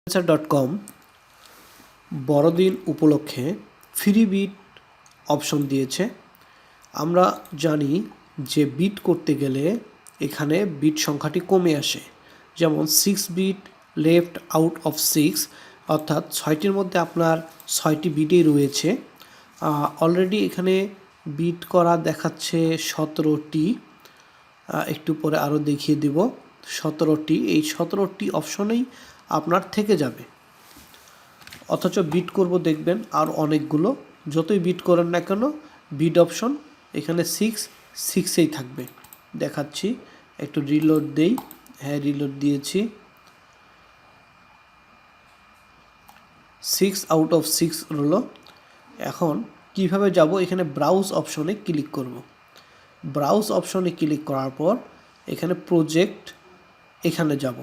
Freelancer.com বড়দিন উপলক্ষে free bit option দিয়েছে। আমরা জানি যে বিট করতে গেলে এখানে বিট সংখ্যাটি কমে আসে, যেমন 6 বিট লেফট আউট অফ 6, অর্থাৎ 6টির মধ্যে আপনার 6টি বিটেই রয়েছে। অলরেডি এখানে বিট করা দেখাচ্ছে 17টি, একটু পরে আরও দেখিয়ে দেব 17টি। এই 17টি অপশনেই আপনার থেকে যাবে, অথচ বিট করব দেখবেন আর অনেকগুলো। যতই বিট করেন না কেন বিট অপশন এখানে 6 থাকবে। দেখাচ্ছি, একটু রিলোড দেই। হ্যাঁ, রিলোড দিয়েছি। 6 আউট অফ 6 রইল। এখন কিভাবে যাব? এখানে ব্রাউজ অপশনে ক্লিক করব। ব্রাউজ অপশনে ক্লিক করার পর এখানে প্রজেক্ট, এখানে যাব।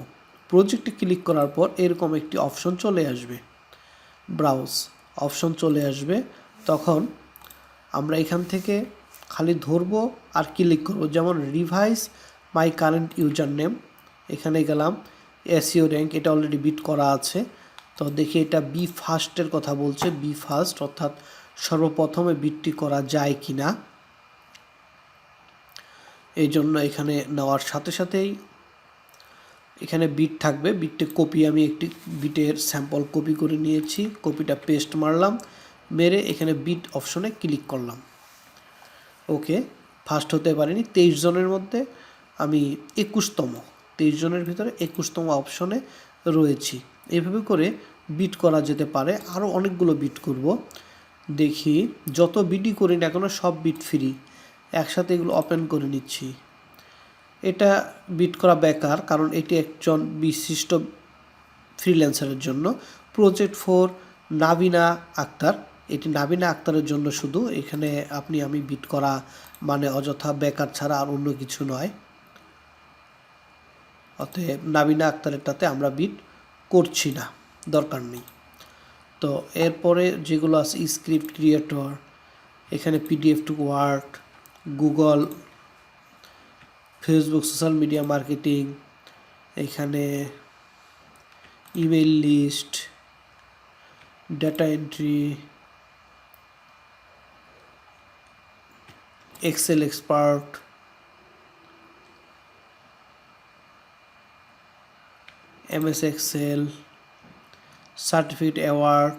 প্রজেক্টে ক্লিক করার পর এরকম একটি অপশন চলে আসবে, ব্রাউজ অপশন চলে আসবে। তখন আমরা এখান থেকে খালি ধরবো আর ক্লিক করব, যেমন রিভাইজ মাই কারেন্ট ইউজার নেম। এখানে গেলাম, এসইও র্যাঙ্ক, এটা অলরেডি বিট করা আছে। তো দেখি এটা বি ফার্স্টের কথা বলছে, বি ফার্স্ট, অর্থাৎ সর্বপ্রথমে বিটটি করা যায় কি না। এই জন্য এখানে নেওয়ার সাথে সাথেই এখানে বিট থাকবে। বিটটি কপি, আমি একটি বিটের স্যাম্পল কপি করে নিয়েছি, কপিটা পেস্ট মারলাম, মেরে এখানে বিট অপশনে ক্লিক করলাম। ওকে, ফার্স্ট হতে পারিনি, 23 জনের মধ্যে আমি 21তম, 23 জনের ভিতরে 21তম অপশনে রয়েছি। এইভাবে করে বিট করা যেতে পারে। আরও অনেকগুলো বিট করব, দেখি যত বিটই করি না কেন সব বিট ফ্রি। একসাথে এগুলো ওপেন করে নিচ্ছি। এটা বিট করা বেকার, কারণ এটি একজন বিশিষ্ট ফ্রিল্যান্সারের জন্য। প্রজেক্ট 4 নাবিনা আক্তার, এটি নাবিনা আক্তারের জন্য শুধু। এখানে আমি বিট করা মানে অযথা বেকার ছাড়া আর অন্য কিছু নয়। অতএব নাবিনা আক্তারেরটাতে আমরা বিট করছি না, দরকার নেই। তো এরপরে যেগুলো আছে স্ক্রিপ্ট ক্রিয়েটর, এখানে PDF to word, Google, Facebook social media marketing, এখানে email list, data entry, Excel expert, MS Excel, certificate award,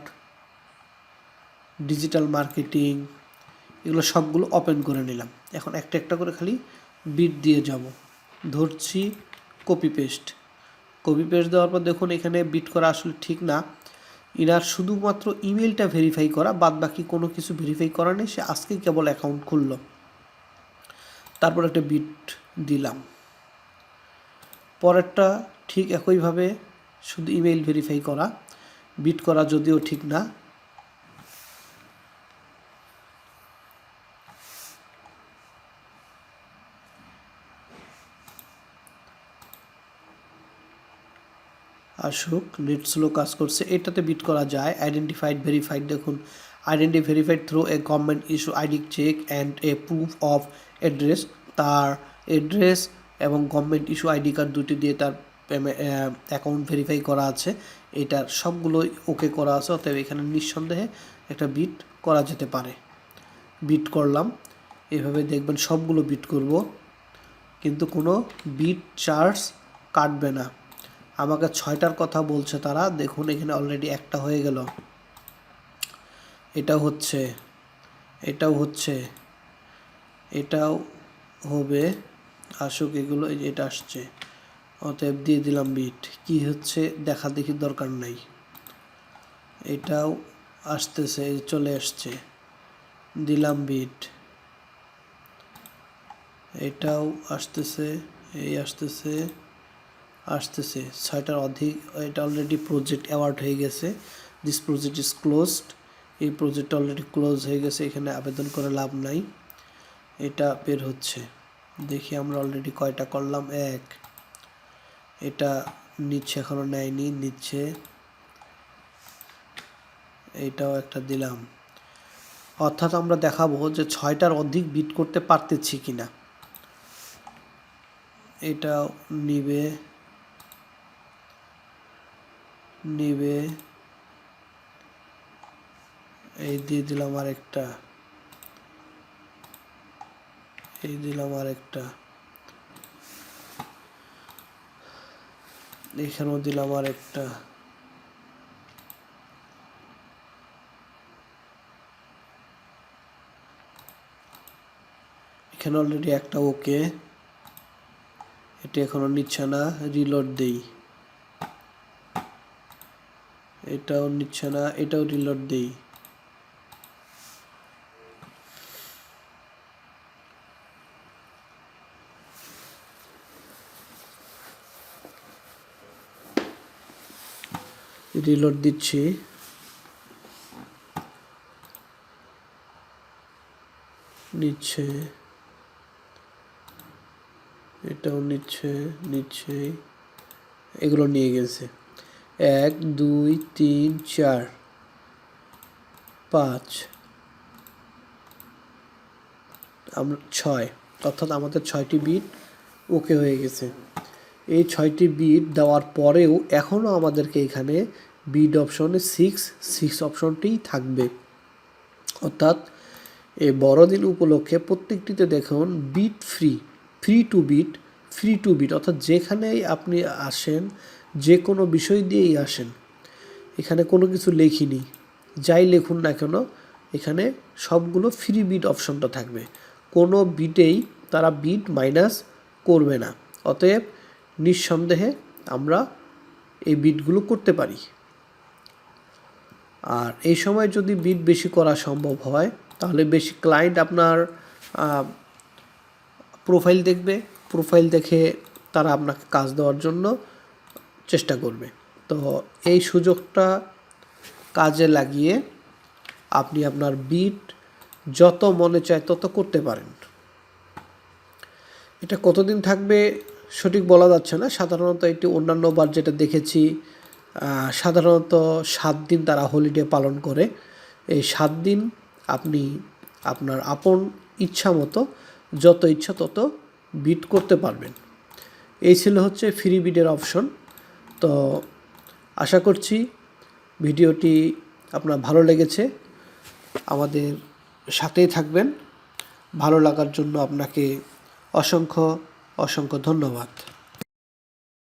digital marketing, এগুলো সবগুলো ওপেন করে নিলাম। এখন একটা একটা করে খালি বিট দিয়ে যাব। ধরছি, কপি পেস্ট দেওয়ার পর দেখুন এখানে বিট করা আসলে ঠিক না। ইনার শুধুমাত্র ইমেলটা ভেরিফাই করা, বাদ বাকি কোনো কিছু ভেরিফাই করা নেই। সে আজকে কেবল অ্যাকাউন্ট খুলল। তারপর একটা বিট দিলাম। পরেরটা ঠিক একইভাবে, শুধু ইমেল ভেরিফাই করা, বিট করা যদিও ঠিক না। আসুক, নেট স্লো কাজ করছে। এটাতে বিট করা যায়। আইডেন্টিফাইড ভেরিফাইড, দেখুন identity verified through a government issue ID check and a proof of address. তার অ্যাড্রেস এবং গভর্নমেন্ট ইস্যু আইডি কার্ড দুটি দিয়ে তার অ্যাকাউন্ট ভেরিফাই করা আছে। এটার সবগুলোই ওকে করা আছে, অতএব এখানে নিঃসন্দেহে একটা বিট করা যেতে পারে। বিট করলাম। এভাবে দেখবেন সবগুলো বিট করব, কিন্তু কোনো বিট চার্জ কাটবে না। আমাকে 6টার কথা বলছে তারা, দেখুন এখানে অলরেডি একটা হয়ে গেল। এটাও হচ্ছে, এটাও হচ্ছে, এটাও হবে। আসুক এগুলো, এটা আসছে, অতএব দিয়ে দিলাম বিট। কি হচ্ছে দেখা দেখি, দরকার নাই। এটাও আসতেছে, চলে আসছে, দিলাম বিট। এটাও আসতেছে, এই আসতেছে, 6টার অধিক। এটা অলরেডি প্রজেক্ট অ্যাওয়ার্ড হয়ে গেছে। দিস প্রজেক্ট ইজ ক্লোজড, এই প্রজেক্ট অলরেডি ক্লোজ হয়ে গেছে, এখানে আবেদন করে লাভ নাই। এটা বের হচ্ছে, দেখি আমরা অলরেডি কয়টা করলাম। 1, এটা নিচ্ছে, এখনো নেয়নি, নিচ্ছে। এইটাও একটা দিলাম। অর্থাৎ আমরা দেখাবো যে 6টার অধিক বিট করতে পারতেছি কিনা। এটাও নিবে, নিবে, এই দিয়ে দিলাম আরেকটা, এই দিলাম আরেকটা, এখানেও দিলাম আরেকটা, এখানে অলরেডি একটা ওকে, এটা এখনো নিচ্ছে না, রিলোড দেই, এটাও নিচ্ছে না, এটাও রিলোড দেই, রিলোড দিচ্ছি, নিচ্ছে, এটাও নিচ্ছে, এগুলো নিয়ে গেছে 1 2 3 4 5 আমরা 6, অর্থাৎ আমাদের 6টি বিট ওকে হয়ে গেছে। এই 6টি বিট দেওয়ার পরেও এখনও আমাদেরকে এখানে বিট অপশনে 6 অপশনটিই থাকবে, অর্থাৎ এই বড়দিন উপলক্ষে প্রত্যেকটিতে দেখুন বিট ফ্রি টু বিট, অর্থাৎ যেখানেই আপনি আসেন, যে কোনো বিষয় দিয়েই আসেন, এখানে কোনো কিছু লেখিনি, যাই লিখুন না কেন এখানে সবগুলো ফ্রি বিট অপশনটা থাকবে, কোনো বিটেই তারা বিট মাইনাস করবে না। অতএব নিঃসন্দেহে আমরা এই বিটগুলো করতে পারি। আর এই সময় যদি বিট বেশি করা সম্ভব হয় তাহলে বেশি ক্লায়েন্ট আপনার প্রোফাইল দেখবে, প্রোফাইল দেখে তারা আপনাকে কাজ দেওয়ার জন্য চেষ্টা করবে। তো এই সুযোগটা কাজে লাগিয়ে আপনি আপনার বিট যত মনে চায় তত করতে পারেন। এটা কতদিন থাকবে সঠিক বলা যাচ্ছে না, সাধারণত এটি অন্যান্যবার যেটা দেখেছি সাধারণত 7 দিন তারা হলিডে পালন করে। এই 7 দিন আপনি আপনার আপন ইচ্ছা মতো যত ইচ্ছা তত বিট করতে পারবেন। এই ছিল হচ্ছে ফ্রি বিটের অপশন। তো আশা করছি ভিডিওটি আপনার ভালো লেগেছে, আমাদের সাথেই থাকবেন। ভালো লাগার জন্য আপনাকে অসংখ্য ধন্যবাদ।